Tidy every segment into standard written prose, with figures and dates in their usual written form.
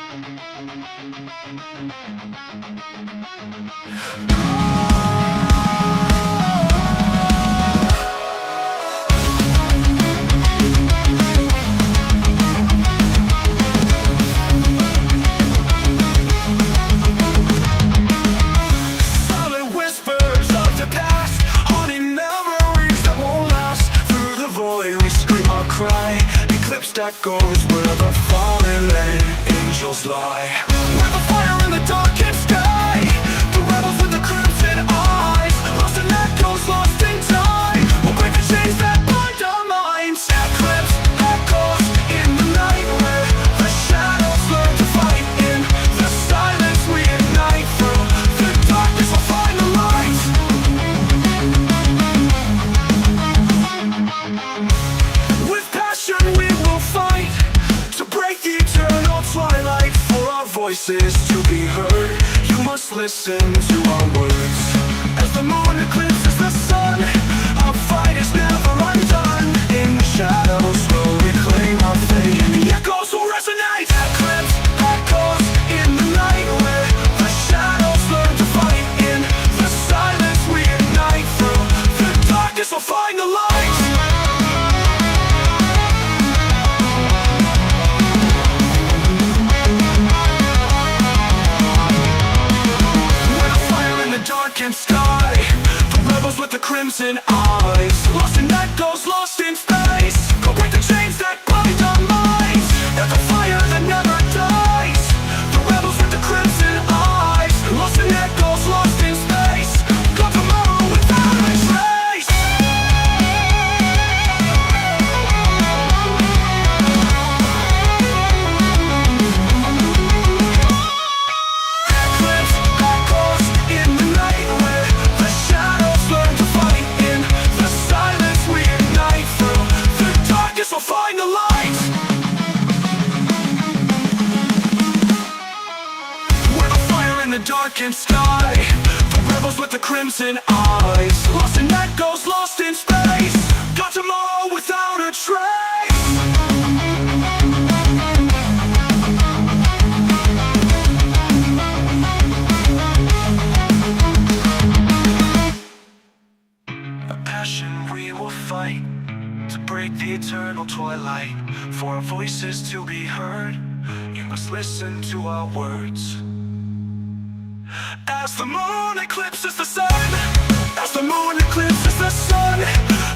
Silent whispers of the past, haunting memories that won't last. Through the void we scream or cry, eclipse that goes where the fallen angels lie. With a fire in the darkest sky, the rebels with the crimson eyes, lost in echoes, lost in time. We'll break the chains that bind our minds. Eclipse echoes in the night where the shadows learn to fight. In the silence we ignite, through the darkness we'll find the light. With passion we will fight to break the eternal twilight. For our voices to be heard, you must listen to our words. As the moon eclipses the sun, our fight is never undone. In the shadows we'll reclaim our fate, and the echoes will resonate. Eclipse echoes in the night where the shadows learn to fight. In the silence we ignite, through the darkness we'll find the light. Darkened sky, the rebels with the crimson eyes, lost in echoes, lost in space. Go break the chains that bind our minds. At the fire that never dies, the rebels with the crimson eyes, lost in echoes, lost in space. Go tomorrow without a trace. Eclipse echoes in the night where the shadows learn to fight. In the silence we ignite, through the darkness we'll find the light. We're the fire in the darkened sky, the rebels with the crimson eyes, lost in echoes, lost in space. Got tomorrow without a trace. A passion we will fight to break the eternal twilight. For our voices to be heard, you must listen to our words. As the moon eclipses the sun, as the moon eclipses the sun,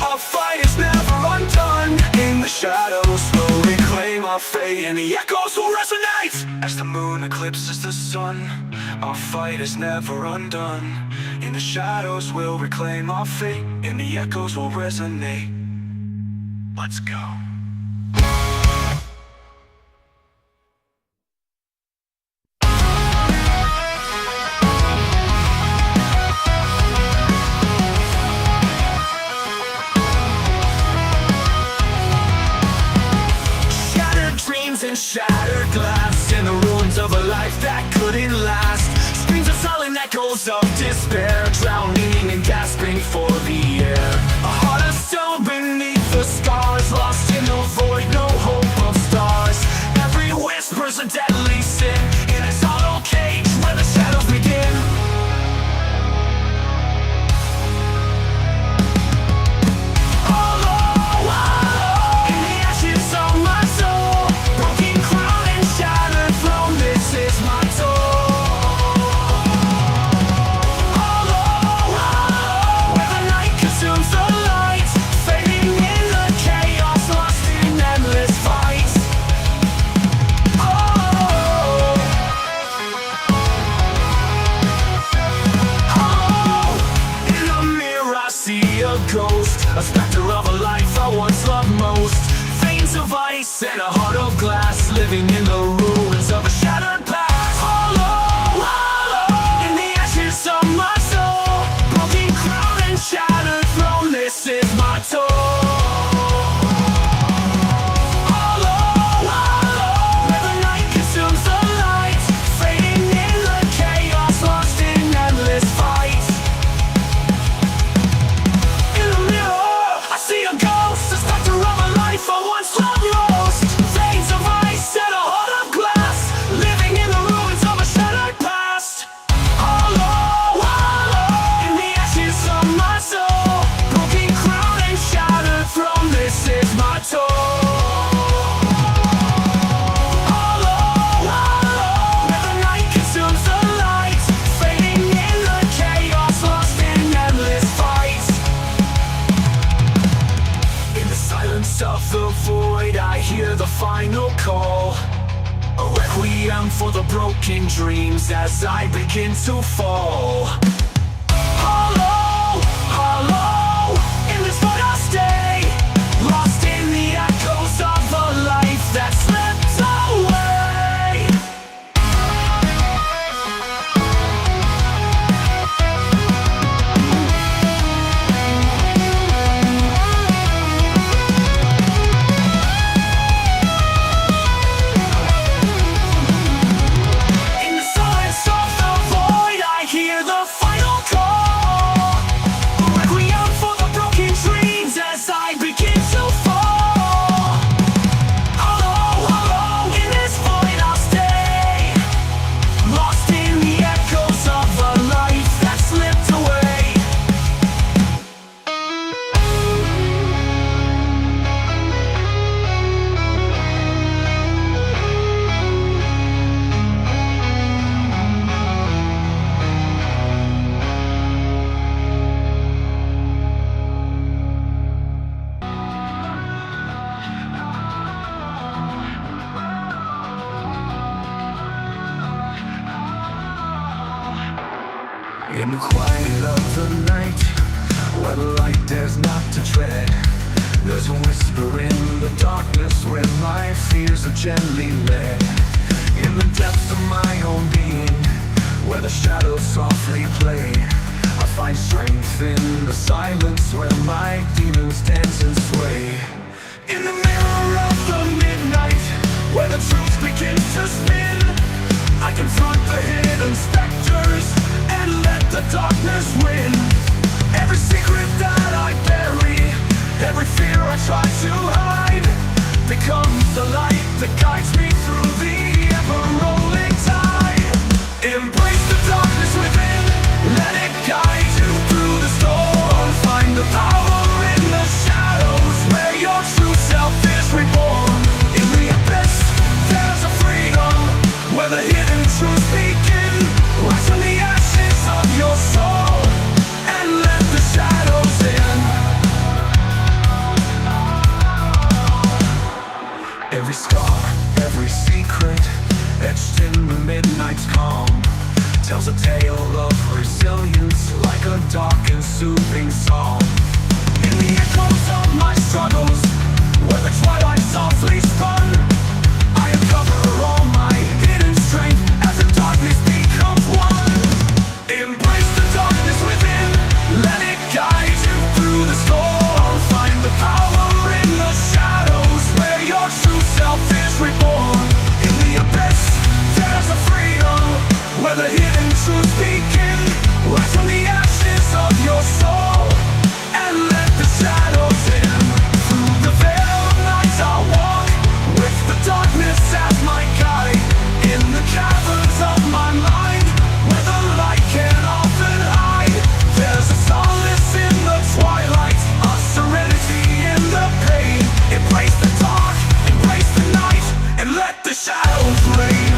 our fight is never undone. In the shadows we'll reclaim our fate, and the echoes will resonate. As the moon eclipses the sun, our fight is never undone. In the shadows we'll reclaim our fate, and the echoes will resonate. Let's go. Shattered dreams and shattered glass, in the ruins of a life that couldn't last. Screams of silent echoes of despair, drowning and gasping for the air. A heart of stone beneath the scars, lost in the void, no hope of stars. Every whisper's a deadly sin, in its hollow cage where the shadows begin. In the ashes of my soul, broken crown and shattered throne, this is my toll. Where the night consumes the light, fading in the chaos, lost in endless fights. In a mirror I see a ghost, a specter of a life I once loved most. Veins of ice and a heart of glass, living in the ruins of a shattered past. In the ashes of my soul, broken crown and shattered throne, this is my toll. Where the night consumes the light, fading in the chaos, lost in endless fights. In the mirror I see a ghost, a specter of a life I once loved most. Veins of ice and a heart of glass, living hear the final call, a requiem for the broken dreams as I begin to fall. Hollow, hollow, in this void I'll stay, lost in the echoes of a life that slipped away. In the quiet of the night, where the light dares not to tread, there's a whisper in the darkness where my fears are gently led. In the depths of my own being, where the shadows softly play, I find strength in the silence where my demons dance and sway. In the mirror of the midnight, where the truth begins to spin, I confront the hidden specters and let the darkness win. Every secret that I bury, every fear I try to hide, becomes the light that guides me through the ever-rolling tide. Embrace the darkness within, let it guide you through the storm. Find the power in the shadows where your true self is reborn. In the abyss, there's a freedom where the hidden truths begin. Rise from the ashes of your soul and let the shadows in. Every scar, every secret, etched in the midnight's calm, tells a tale of resilience like a dark and soothing song. In the echoes of my struggles, where the twilight softly spun, I uncover all my hidden strength as the darkness becomes one. Embrace the darkness within, let it guide you through the storm. Find the power in the shadows where your true self is reborn. In the abyss, there's a freedom where the hidden truths begin. Rise from the ashes of your soul and let the shadows in. Through the veil of night I'll walk with the darkness as my guide. In the caverns of my mind where the light can often hide, there's a solace in the twilight, a serenity in the pain. Embrace the dark, embrace the night, and let the shadows reign.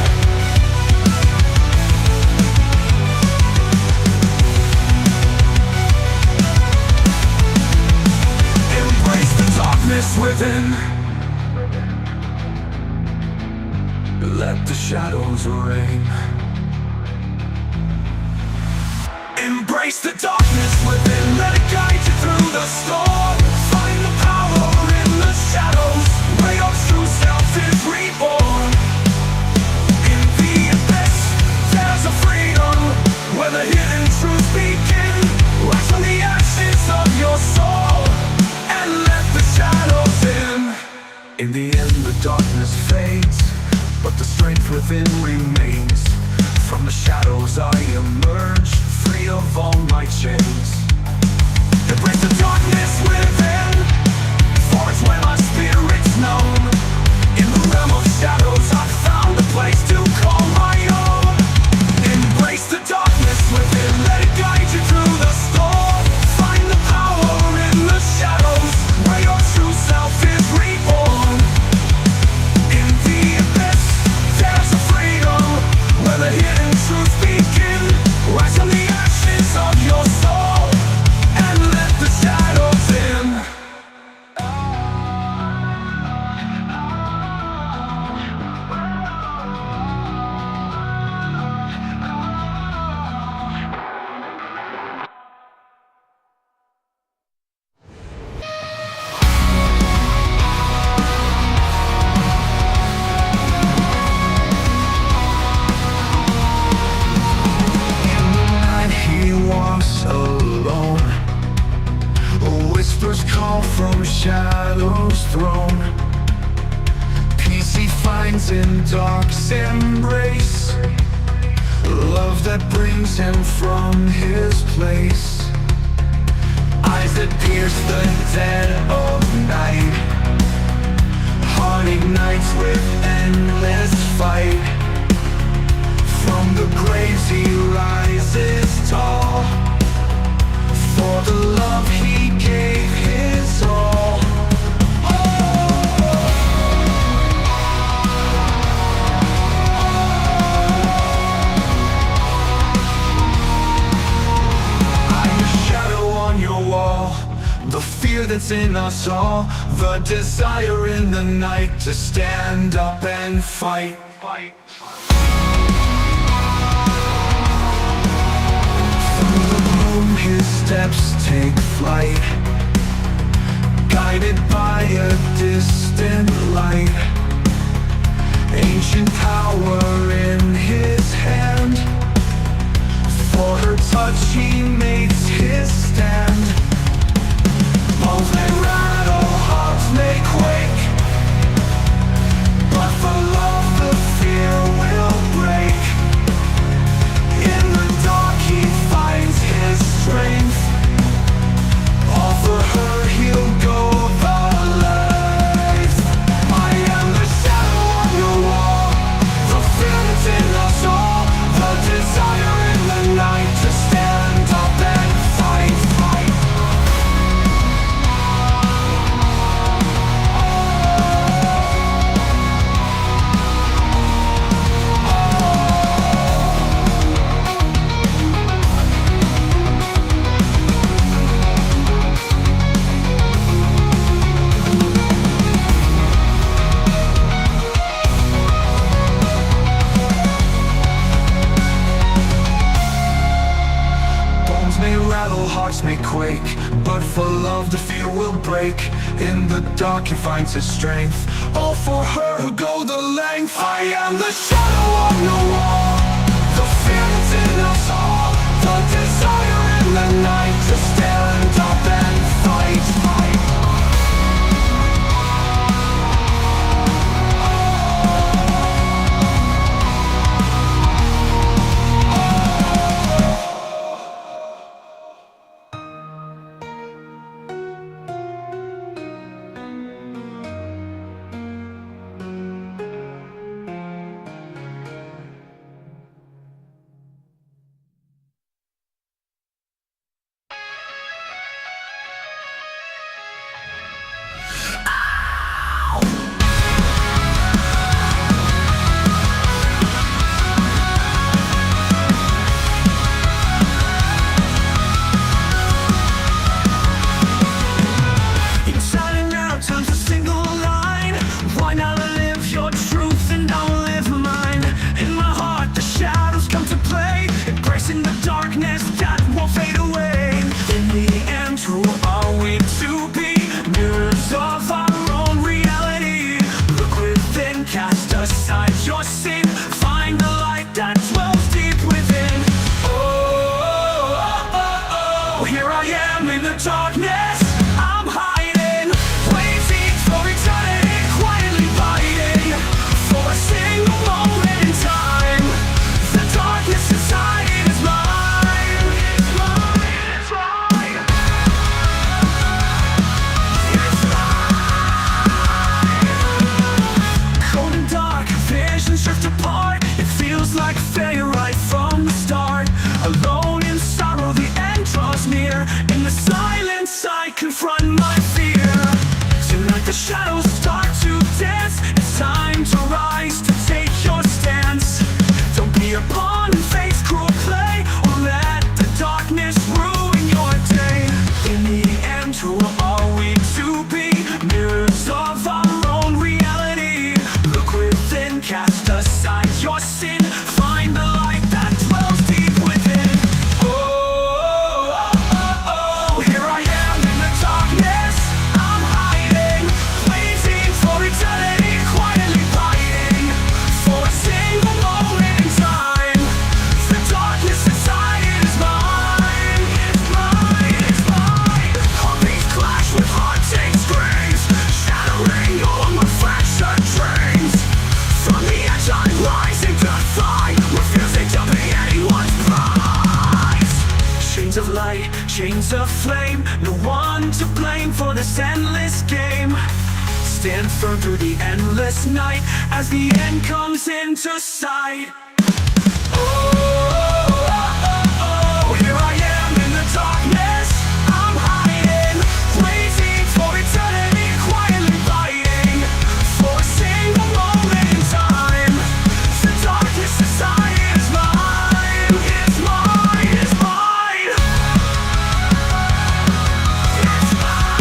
Embrace the darkness within, let the shadows reign. Embrace the darkness within, let it guide you through the storm. Find the power in the shadows where your true self is reborn. In the abyss, there's a freedom where the hidden truths begin. Rise from the ashes of your soul and let the shadows in. In the end the darkness fades, but the strength within remains. From the shadows I emerge, free of all my chains. Embrace the darkness within, for it's where my spirit's known. In the realm of shadows I've found a place to call my own. Embrace the darkness within, let it guide you through the storm. Find the power in the shadows where your true self is reborn. In the abyss, there's a freedom where the hidden truths begin. Rise from the ashes of your soul shadows thrown. Peace he finds in dark's embrace, love that brings him from his place. Eyes that pierce the dead of night, heart ignites with endless fight. From the graves he rises tall, for the love he gave his all. I'm a shadow on your wall, the fear that's in us all, the desire in the night to stand up and fight. His steps take flight, guided by a distant light. Ancient power in his hand, for her touch he makes his stand. Bones may rattle, hearts may quake, but for love the fear will break. In the dark he finds his strength, all for her he'll go the length. I am the shadow on your wall, the fear that's in us all, the desire in the night to stand up and fight. Hearts may quake, but for love the fear will break. In the dark he finds his strength, all for her who go the length. I am the shadow on the wall, the fear that's in us all, the desire in the night to stand up and fight. Darkness, I'm hiding, waiting for eternity, quietly fighting for a single moment in time. The darkness inside it is mine. It's mine, it's mine. It's mine. Cold and dark, visions drift apart. It feels like failure right from the start. Alone in sorrow, the end draws near. In the silence I confront my fame. No one to blame for this endless game. Stand firm through the endless night as the end comes into sight. Oh, oh, oh, oh, here I am in the darkness. I'm hiding, waiting for eternity, quietly fighting for a single moment in time. The darkness inside is mine. It's mine, it's mine. It's mine.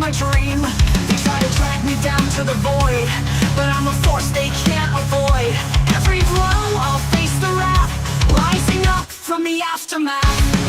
My dream. They try to drag me down to the void, but I'm a force they can't avoid. Every blow I'll face the wrath, rising up from the aftermath.